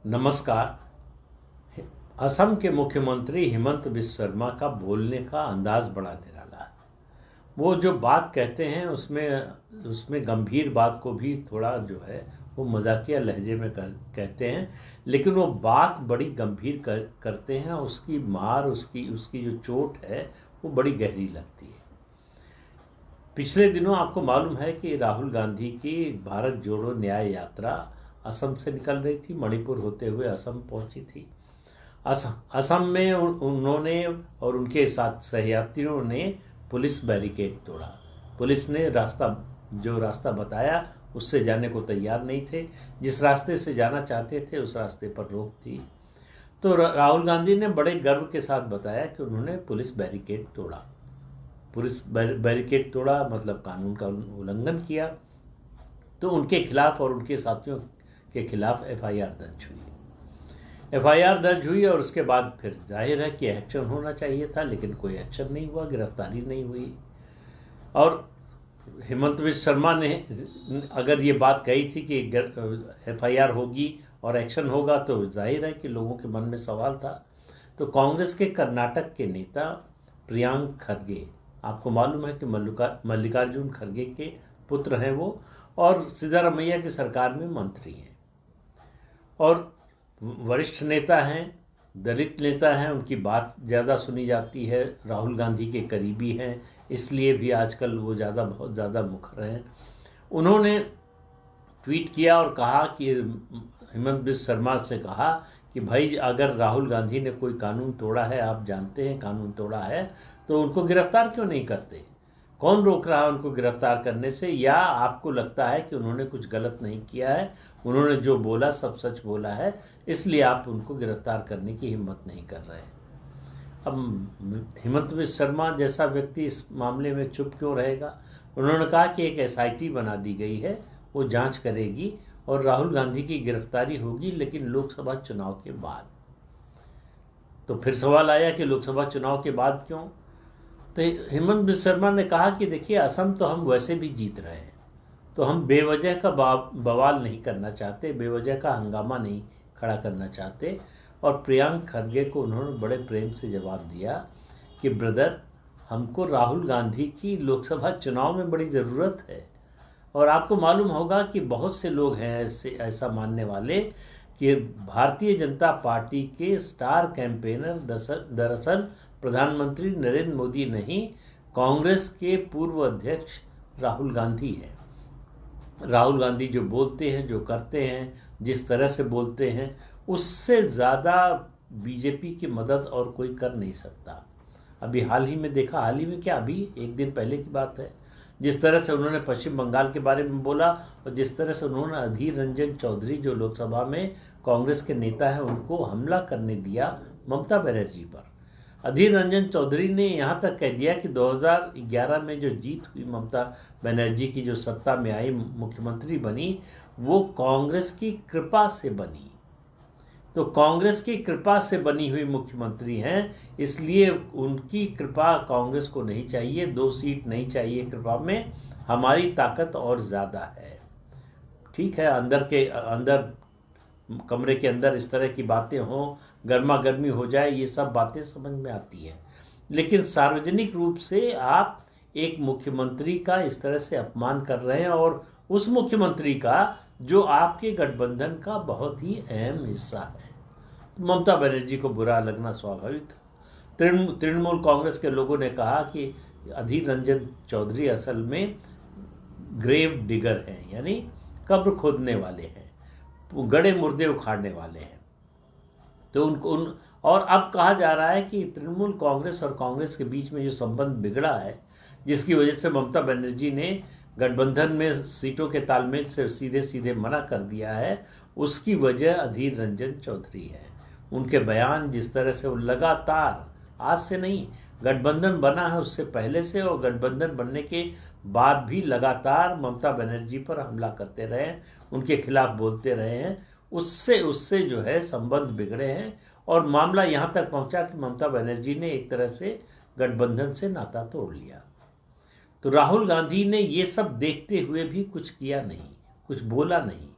नमस्कार। असम के मुख्यमंत्री हेमंत बिस्व शर्मा का बोलने का अंदाज बड़ा निराला है। वो जो बात कहते हैं उसमें उसमें गंभीर बात को भी थोड़ा जो है वो मजाकिया लहजे में कहते हैं, लेकिन वो बात बड़ी गंभीर करते हैं। उसकी मार, उसकी उसकी जो चोट है वो बड़ी गहरी लगती है। पिछले दिनों आपको मालूम है कि राहुल गांधी की भारत जोड़ो न्याय यात्रा असम से निकल रही थी, मणिपुर होते हुए असम पहुंची थी। असम में उन्होंने और उनके साथ सहयात्रियों ने पुलिस बैरिकेड तोड़ा। पुलिस ने जो रास्ता बताया उससे जाने को तैयार नहीं थे। जिस रास्ते से जाना चाहते थे उस रास्ते पर रोक थी। तो राहुल गांधी ने बड़े गर्व के साथ बताया कि उन्होंने पुलिस बैरिकेड तोड़ा। पुलिस बैरिकेड तोड़ा मतलब कानून का उल्लंघन किया। तो उनके खिलाफ और उनके साथियों के खिलाफ एफआईआर दर्ज हुई और उसके बाद फिर जाहिर है कि एक्शन होना चाहिए था, लेकिन कोई एक्शन नहीं हुआ, गिरफ्तारी नहीं हुई। और हेमंत बिस्व शर्मा ने अगर ये बात कही थी कि एफआईआर होगी और एक्शन होगा, तो जाहिर है कि लोगों के मन में सवाल था। तो कांग्रेस के कर्नाटक के नेता प्रियांक खरगे, आपको मालूम है कि मल्लिकार्जुन खरगे के पुत्र हैं वो, और सिद्धारमैया की सरकार में मंत्री हैं और वरिष्ठ नेता हैं, दलित नेता हैं। उनकी बात ज़्यादा सुनी जाती है, राहुल गांधी के करीबी हैं, इसलिए भी आजकल वो बहुत ज़्यादा मुखर हैं। उन्होंने ट्वीट किया और कहा कि हेमंत बिस्व शर्मा से कहा कि भाई, अगर राहुल गांधी ने कोई कानून तोड़ा है, आप जानते हैं कानून तोड़ा है, तो उनको गिरफ्तार क्यों नहीं करते? कौन रोक रहा है उनको गिरफ्तार करने से? या आपको लगता है कि उन्होंने कुछ गलत नहीं किया है, उन्होंने जो बोला सब सच बोला है, इसलिए आप उनको गिरफ्तार करने की हिम्मत नहीं कर रहे हैं? अब हेमंत बिस्व शर्मा जैसा व्यक्ति इस मामले में चुप क्यों रहेगा? उन्होंने कहा कि एक एसआईटी बना दी गई है, वो जांच करेगी और राहुल गांधी की गिरफ्तारी होगी, लेकिन लोकसभा चुनाव के बाद। तो फिर सवाल आया कि लोकसभा चुनाव के बाद क्यों? तो हेमंत बिस्व शर्मा ने कहा कि देखिए, असम तो हम वैसे भी जीत रहे हैं, तो हम बेवजह का बवाल नहीं करना चाहते, बेवजह का हंगामा नहीं खड़ा करना चाहते। और प्रियांक खरगे को उन्होंने बड़े प्रेम से जवाब दिया कि ब्रदर, हमको राहुल गांधी की लोकसभा चुनाव में बड़ी ज़रूरत है। और आपको मालूम होगा कि बहुत से लोग हैं ऐसा मानने वाले कि भारतीय जनता पार्टी के स्टार कैंपेनर दरअसल प्रधानमंत्री नरेंद्र मोदी नहीं, कांग्रेस के पूर्व अध्यक्ष राहुल गांधी हैं। राहुल गांधी जो बोलते हैं, जो करते हैं, जिस तरह से बोलते हैं, उससे ज़्यादा बीजेपी की मदद और कोई कर नहीं सकता। अभी हाल ही में देखा, हाल ही में क्या, अभी एक दिन पहले की बात है, जिस तरह से उन्होंने पश्चिम बंगाल के बारे में बोला और जिस तरह से उन्होंने अधीर रंजन चौधरी, जो लोकसभा में कांग्रेस के नेता हैं, उनको हमला करने दिया ममता बनर्जी पर। अधीर रंजन चौधरी ने यहाँ तक कह दिया कि 2011 में जो जीत हुई ममता बनर्जी की, जो सत्ता में आई, मुख्यमंत्री बनी, वो कांग्रेस की कृपा से बनी। तो कांग्रेस की कृपा से बनी हुई मुख्यमंत्री हैं, इसलिए उनकी कृपा कांग्रेस को नहीं चाहिए। 2 सीट नहीं चाहिए कृपा में, हमारी ताकत और ज़्यादा है। ठीक है, अंदर कमरे के अंदर इस तरह की बातें हों, गर्मा गर्मी हो जाए, ये सब बातें समझ में आती हैं, लेकिन सार्वजनिक रूप से आप एक मुख्यमंत्री का इस तरह से अपमान कर रहे हैं, और उस मुख्यमंत्री का जो आपके गठबंधन का बहुत ही अहम हिस्सा है। तो ममता बनर्जी को बुरा लगना स्वाभाविक था। तृणमूल कांग्रेस के लोगों ने कहा कि अधीर रंजन चौधरी असल में ग्रेव डिगर हैं, यानी कब्र खोदने वाले हैं, गड़े मुर्दे उखाड़ने वाले हैं। तो और अब कहा जा रहा है कि तृणमूल कांग्रेस और कांग्रेस के बीच में जो संबंध बिगड़ा है, जिसकी वजह से ममता बनर्जी ने गठबंधन में सीटों के तालमेल से सीधे सीधे मना कर दिया है, उसकी वजह अधीर रंजन चौधरी है। उनके बयान, जिस तरह से वो लगातार, आज से नहीं, गठबंधन बना है उससे पहले से, और गठबंधन बनने के बाद भी लगातार ममता बनर्जी पर हमला करते रहे, उनके खिलाफ बोलते रहे हैं, उससे जो है संबंध बिगड़े हैं। और मामला यहाँ तक पहुँचा कि ममता बनर्जी ने एक तरह से गठबंधन से नाता तोड़ लिया। तो राहुल गांधी ने ये सब देखते हुए भी कुछ किया नहीं, कुछ बोला नहीं।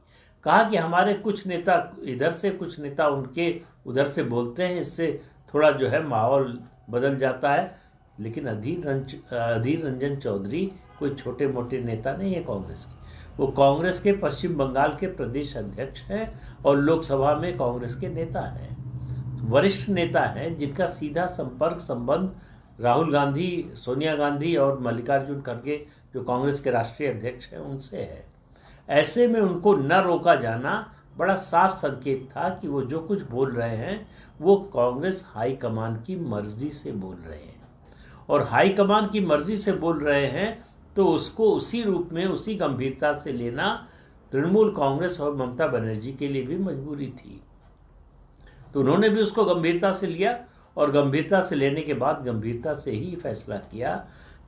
कहा कि हमारे कुछ नेता इधर से, कुछ नेता उनके उधर से बोलते हैं, इससे थोड़ा जो है माहौल बदल जाता है। लेकिन अधीर रंजन चौधरी कोई छोटे मोटे नेता नहीं है कांग्रेस की। वो कांग्रेस के पश्चिम बंगाल के प्रदेश अध्यक्ष हैं और लोकसभा में कांग्रेस के नेता हैं, वरिष्ठ नेता हैं, जिनका सीधा संपर्क संबंध राहुल गांधी, सोनिया गांधी और मल्लिकार्जुन खड़गे जो कांग्रेस के राष्ट्रीय अध्यक्ष हैं उनसे है। ऐसे में उनको न रोका जाना बड़ा साफ संकेत था कि वो जो कुछ बोल रहे हैं वो कांग्रेस हाईकमान की मर्जी से बोल रहे हैं, और हाईकमान की मर्जी से बोल रहे हैं तो उसको उसी रूप में, उसी गंभीरता से लेना तृणमूल कांग्रेस और ममता बनर्जी के लिए भी मजबूरी थी। तो उन्होंने भी उसको गंभीरता से लिया, और गंभीरता से लेने के बाद गंभीरता से ही फैसला किया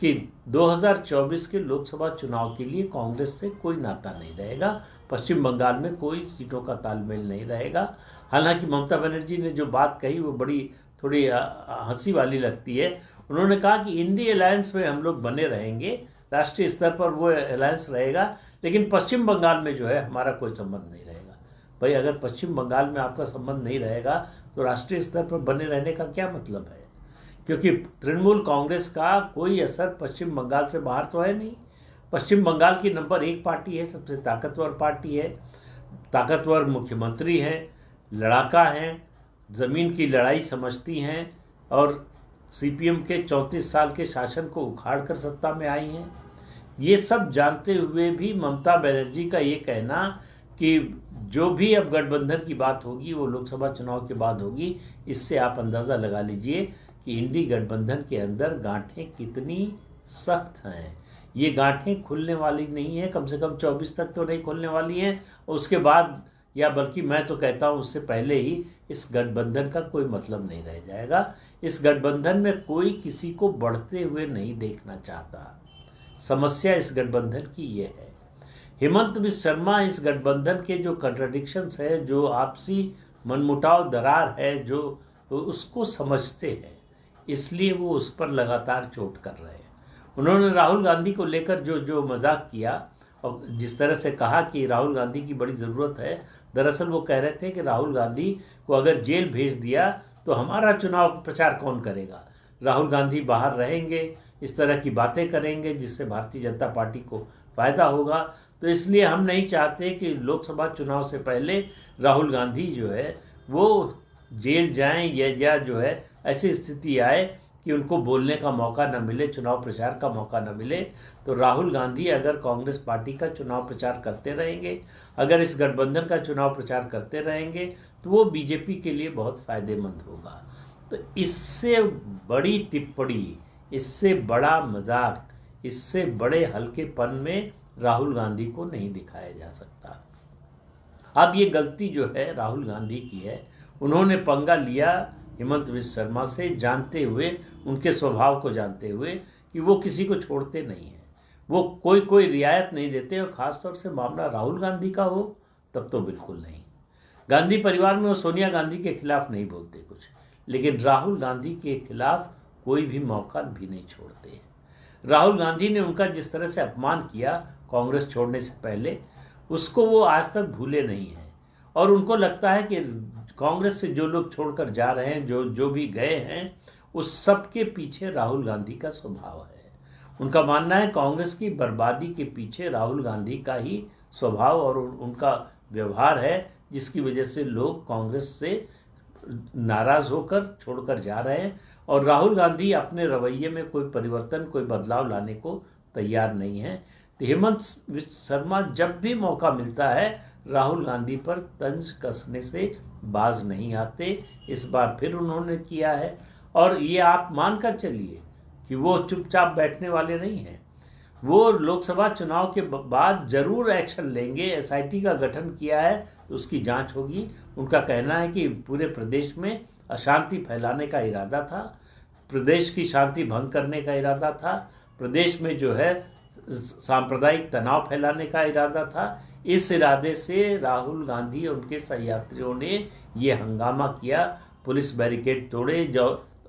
कि 2024 के लोकसभा चुनाव के लिए कांग्रेस से कोई नाता नहीं रहेगा, पश्चिम बंगाल में कोई सीटों का तालमेल नहीं रहेगा। हालांकि ममता बनर्जी ने जो बात कही वो बड़ी थोड़ी हंसी वाली लगती है। उन्होंने कहा कि इंडी अलायंस में हम लोग बने रहेंगे, राष्ट्रीय स्तर पर वो अलायंस रहेगा, लेकिन पश्चिम बंगाल में जो है हमारा कोई संबंध नहीं रहेगा। भाई, अगर पश्चिम बंगाल में आपका संबंध नहीं रहेगा तो राष्ट्रीय स्तर पर बने रहने का क्या मतलब है? क्योंकि तृणमूल कांग्रेस का कोई असर पश्चिम बंगाल से बाहर तो है नहीं। पश्चिम बंगाल की नंबर 1 पार्टी है, सबसे ताकतवर पार्टी है, ताकतवर मुख्यमंत्री हैं, लड़ाका हैं, ज़मीन की लड़ाई समझती हैं, और सीपीएम के 34 साल के शासन को उखाड़ कर सत्ता में आई हैं। ये सब जानते हुए भी ममता बनर्जी का ये कहना कि जो भी अब गठबंधन की बात होगी वो लोकसभा चुनाव के बाद होगी, इससे आप अंदाज़ा लगा लीजिए कि इंडी गठबंधन के अंदर गांठें कितनी सख्त हैं। ये गांठें खुलने वाली नहीं है, कम से कम 24 तक तो नहीं खुलने वाली हैं, और उसके बाद, या बल्कि मैं तो कहता हूँ उससे पहले ही, इस गठबंधन का कोई मतलब नहीं रह जाएगा। इस गठबंधन में कोई किसी को बढ़ते हुए नहीं देखना चाहता। समस्या इस गठबंधन की ये है। हेमंत बिस्वा शर्मा इस गठबंधन के जो कंट्राडिक्शंस है, जो आपसी मनमुटाव दरार है, जो उसको समझते हैं, इसलिए वो उस पर लगातार चोट कर रहे हैं। उन्होंने राहुल गांधी को लेकर जो मजाक किया और जिस तरह से कहा कि राहुल गांधी की बड़ी ज़रूरत है, दरअसल वो कह रहे थे कि राहुल गांधी को अगर जेल भेज दिया तो हमारा चुनाव प्रचार कौन करेगा, राहुल गांधी बाहर रहेंगे, इस तरह की बातें करेंगे जिससे भारतीय जनता पार्टी को फ़ायदा होगा। तो इसलिए हम नहीं चाहते कि लोकसभा चुनाव से पहले राहुल गांधी जो है वो जेल जाएं, या जो है ऐसी स्थिति आए कि उनको बोलने का मौका न मिले, चुनाव प्रचार का मौका न मिले। तो राहुल गांधी अगर कांग्रेस पार्टी का चुनाव प्रचार करते रहेंगे, अगर इस गठबंधन का चुनाव प्रचार करते रहेंगे, तो वो बीजेपी के लिए बहुत फायदेमंद होगा। तो इससे बड़ी टिप्पणी, इससे बड़ा मजाक, इससे बड़े हल्केपन में राहुल गांधी को नहीं दिखाया जा सकता। अब ये गलती जो है राहुल गांधी की है। उन्होंने पंगा लिया हेमंत बिस्वा शर्मा से, जानते हुए, उनके स्वभाव को जानते हुए कि वो किसी को छोड़ते नहीं हैं, वो कोई रियायत नहीं देते, और ख़ासतौर से मामला राहुल गांधी का हो तब तो बिल्कुल नहीं। गांधी परिवार में वो सोनिया गांधी के खिलाफ नहीं बोलते कुछ, लेकिन राहुल गांधी के खिलाफ कोई भी मौका भी नहीं छोड़ते। राहुल गांधी ने उनका जिस तरह से अपमान किया कांग्रेस छोड़ने से पहले, उसको वो आज तक भूले नहीं हैं, और उनको लगता है कि कांग्रेस से जो लोग छोड़कर जा रहे हैं, जो भी गए हैं, उस सब के पीछे राहुल गांधी का स्वभाव है। उनका मानना है कांग्रेस की बर्बादी के पीछे राहुल गांधी का ही स्वभाव और उनका व्यवहार है, जिसकी वजह से लोग कांग्रेस से नाराज होकर छोड़कर जा रहे हैं, और राहुल गांधी अपने रवैये में कोई परिवर्तन, कोई बदलाव लाने को तैयार नहीं है। तो हेमंत बिस्वा शर्मा जब भी मौका मिलता है राहुल गांधी पर तंज कसने से बाज नहीं आते। इस बार फिर उन्होंने किया है, और ये आप मानकर चलिए कि वो चुपचाप बैठने वाले नहीं हैं। वो लोकसभा चुनाव के बाद जरूर एक्शन लेंगे। एसआईटी का गठन किया है तो उसकी जांच होगी। उनका कहना है कि पूरे प्रदेश में अशांति फैलाने का इरादा था, प्रदेश की शांति भंग करने का इरादा था, प्रदेश में जो है सांप्रदायिक तनाव फैलाने का इरादा था। इस इरादे से राहुल गांधी और उनके सहयात्रियों ने ये हंगामा किया, पुलिस बैरिकेड तोड़े,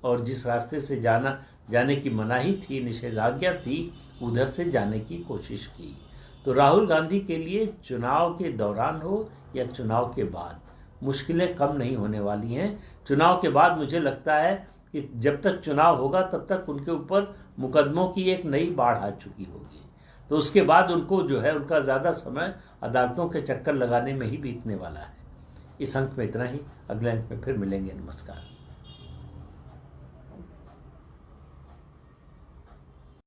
और जिस रास्ते से जाने की मनाही थी, निषेधाज्ञा थी, उधर से जाने की कोशिश की। तो राहुल गांधी के लिए चुनाव के दौरान हो या चुनाव के बाद मुश्किलें कम नहीं होने वाली हैं। चुनाव के बाद मुझे लगता है कि जब तक चुनाव होगा तब तक उनके ऊपर मुकदमों की एक नई बाढ़ आ चुकी होगी, तो उसके बाद उनको जो है उनका ज़्यादा समय अदालतों के चक्कर लगाने में ही बीतने वाला है। इस अंक में इतना ही, अगले अंक में फिर मिलेंगे। नमस्कार।